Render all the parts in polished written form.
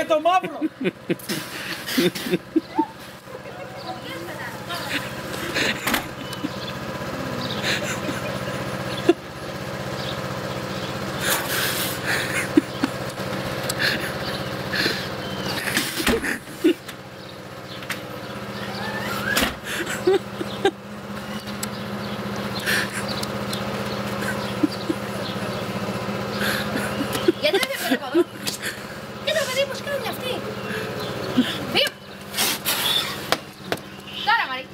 και το μαύρο. Γιατί δεν φύγει από εδώ. Κοίτα το παιδί πως κάνει αυτή. Φύγει. Τώρα Μαρή.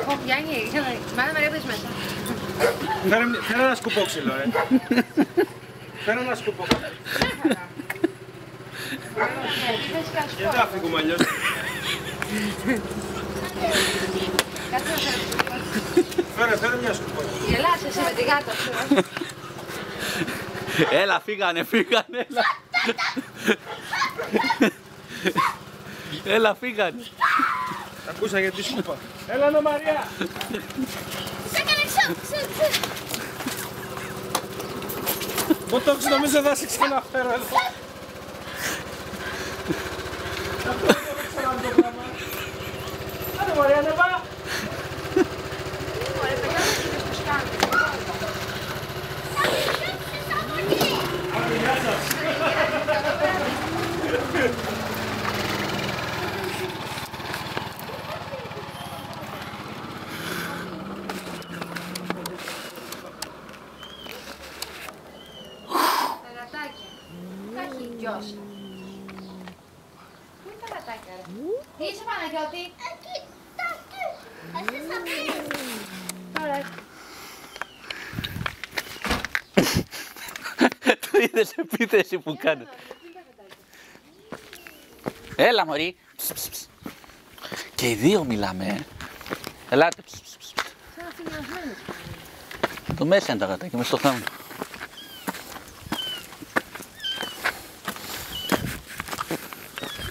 Όχι, Γιάννη, μάνα Μαρία που είσαι μέσα. Φέρε ένα σκουπό ξύλο, ρε. Φέρε ένα σκουπό. Γιατί θα φύγουμε αλλιώς. Κάτσε να φέρω. Φέρε μια σκουπό. Γελάς εσύ με τη γάτα σου. Έλα, φύγανε, έλα. Έλα, φύγανε. Ακούσα για τη σκούπα. Έλα, νο Μαρία. Σε έκανε ξύ. Μποτόξ, νομίζω θα σε ξαναφέρω εδώ. Άντε Μαρία, ανέβα. Ωραία, παιδιά, δεν είδες πως κάνει. Γεια σας. Τα γατάκια. Τα έχει γιώσει. Πού είναι τα γατάκια, ρε. Τι είσαι Παναγιώτη. Τώρα. Το είδες επίθεση που κάνει. Έλα μωρί. Και οι δύο μιλάμε. Ελάτε. Το μέσα είναι τα γατάκια, μέσα στο θάμνο.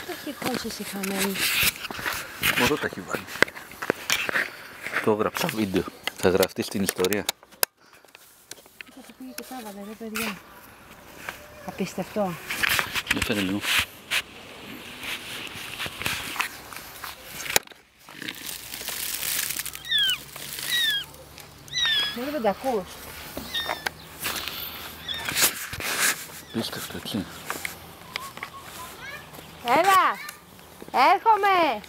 Το έχει κόσει εσύ χαμένη. Μωρό τα έχει βάλει. Το έγραψα βίντεο. Θα γραφτεί στην ιστορία. Θα το πήγε και τα έβαλε, ρε παιδιά. Απίστευτο. Για φέρε λίγο. Μόνο δεν τα ακούς. Πίστευτο, έτσι. Έλα! Έρχομαι!